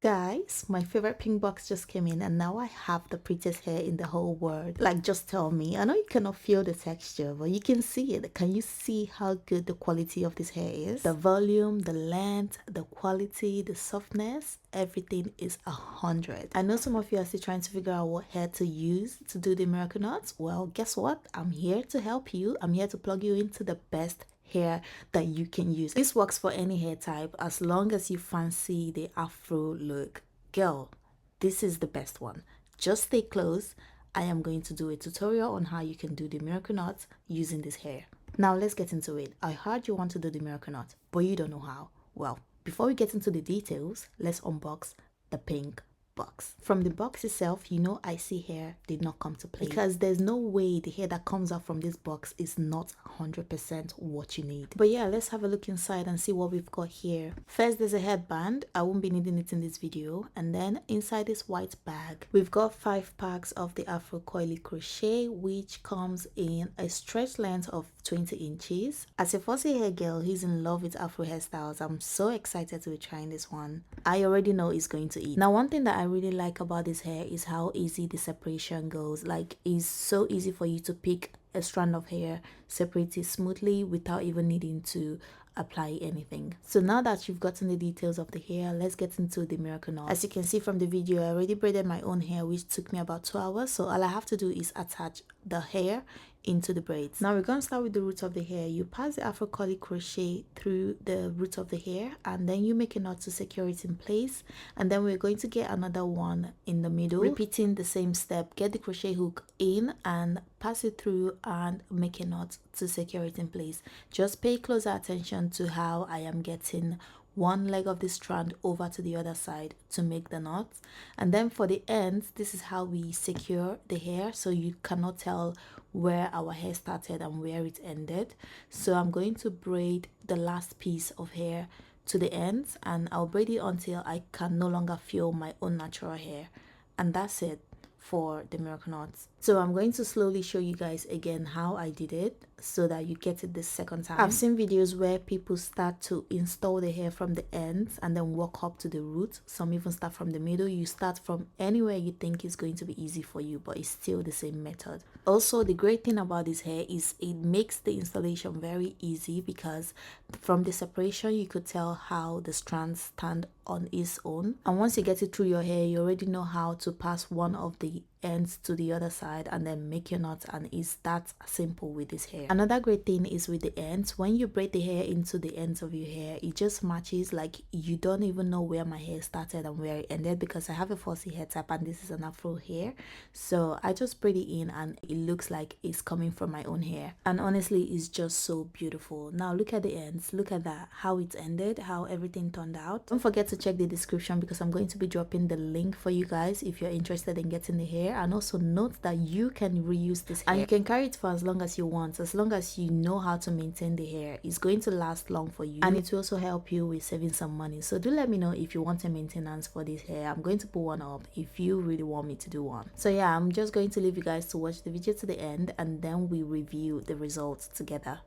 Guys, my favorite pink box just came in and now I have the prettiest hair in the whole world. Like, just tell me. I know you cannot feel the texture, but you can see it. Can you see how good the quality of this hair is? The volume, the length, the quality, the softness, everything is 100. I know some of you are still trying to figure out what hair to use to do the miracle knots. Well, guess what? I'm here to help you. I'm here to plug you into the best hair that you can use. This works for any hair type as long as you fancy the afro look. Girl, this is the best one. Just stay close. I am going to do a tutorial on how you can do the miracle knot using this hair. Now let's get into it. I heard you want to do the miracle knot, but you don't know how. Well, before we get into the details, let's unbox the pink box. From the box itself, you know ISEE Hair did not come to play because there's no way the hair that comes out from this box is not 100% what you need. But yeah, let's have a look inside and see what we've got here. First, there's a headband. I won't be needing it in this video. And then inside this white bag, we've got 5 packs of the Afro coily crochet, which comes in a stretch length of 20 inches. As a fussy hair girl who's in love with Afro hairstyles, I'm so excited to be trying this one. I already know it's going to eat. Now, one thing that I really like about this hair is how easy the separation goes. Like, it's so easy for you to pick a strand of hair, separate it smoothly without even needing to apply anything. So now that you've gotten the details of the hair, let's get into the miracle knot. As you can see from the video, I already braided my own hair, which took me about 2 hours. So all I have to do is attach the hair into the braids. Now we're going to start with the root of the hair. You pass the Afro coily crochet through the root of the hair and then you make a knot to secure it in place, and then we're going to get another one in the middle, repeating the same step. Get the crochet hook in and pass it through and make a knot to secure it in place. Just pay closer attention to how I am getting one leg of the strand over to the other side to make the knot. And then for the ends, this is how we secure the hair so you cannot tell where our hair started and where it ended. So I'm going to braid the last piece of hair to the ends and I'll braid it until I can no longer feel my own natural hair, and that's it for the miracle knots. So I'm going to slowly show you guys again how I did it so that you get it the second time. I've seen videos where people start to install the hair from the ends and then walk up to the root. Some even start from the middle. You start from anywhere you think is going to be easy for you, but it's still the same method. Also, the great thing about this hair is it makes the installation very easy because from the separation you could tell how the strands stand on its own, and once you get it through your hair, you already know how to pass one of the ends to the other side and then make your knot, and it's that simple with this hair. Another great thing is with the ends. When you braid the hair into the ends of your hair, it just matches. Like, you don't even know where my hair started and where it ended because I have a fussy hair type and this is an afro hair, so I just braid it in and it looks like it's coming from my own hair, and honestly it's just so beautiful. Now look at the ends, look at that, how it ended, how everything turned out. Don't forget to check the description because I'm going to be dropping the link for you guys if you're interested in getting the hair. And also note that you can reuse this hair and you can carry it for as long as you want, as long as you know how to maintain the hair. It's going to last long for you and it will also help you with saving some money. So do let me know if you want a maintenance for this hair. I'm going to put one up if you really want me to do one. So yeah, I'm just going to leave you guys to watch the video to the end and then we review the results together.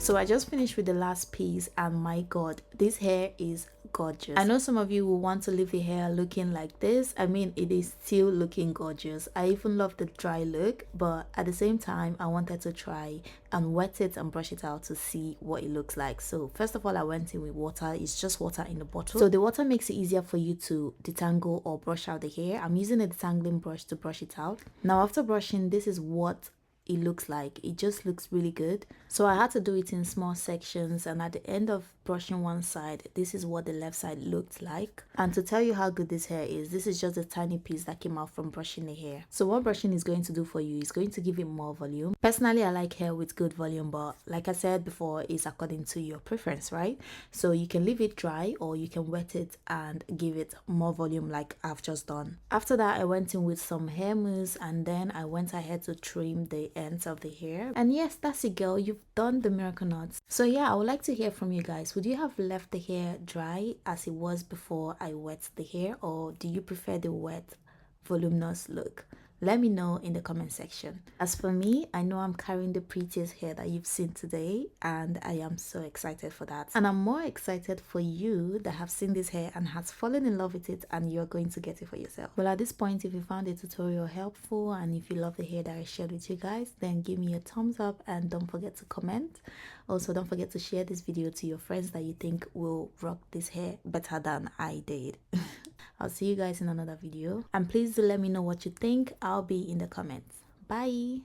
So I just finished with the last piece and my god, this hair is gorgeous. I know some of you will want to leave the hair looking like this. I mean, it is still looking gorgeous. I even love the dry look, but at the same time I wanted to try and wet it and brush it out to see what it looks like. So first of all, I went in with water. It's just water in the bottle, so the water makes it easier for you to detangle or brush out the hair. I'm using a detangling brush to brush it out. Now after brushing, this is what it looks like. It just looks really good. So I had to do it in small sections, and at the end of brushing one side, this is what the left side looked like. And to tell you how good this hair is, this is just a tiny piece that came out from brushing the hair. So what brushing is going to do for you is going to give it more volume. Personally, I like hair with good volume, but like I said before, it's according to your preference, right? So you can leave it dry or you can wet it and give it more volume like I've just done. After that, I went in with some hair mousse, and then I went ahead to trim the ends of the hair. And yes, that's it, girl, you've done the miracle knots. So yeah, I would like to hear from you guys. Would you have left the hair dry as it was before I wet the hair, or do you prefer the wet voluminous look? Let me know in the comment section. As for me, I know I'm carrying the prettiest hair that you've seen today, and I am so excited for that. And I'm more excited for you that have seen this hair and has fallen in love with it, and you're going to get it for yourself. Well, at this point, if you found the tutorial helpful and if you love the hair that I shared with you guys, then give me a thumbs up and don't forget to comment. Also, don't forget to share this video to your friends that you think will rock this hair better than I did. I'll see you guys in another video, and please do let me know what you think. I'll be in the comments. Bye.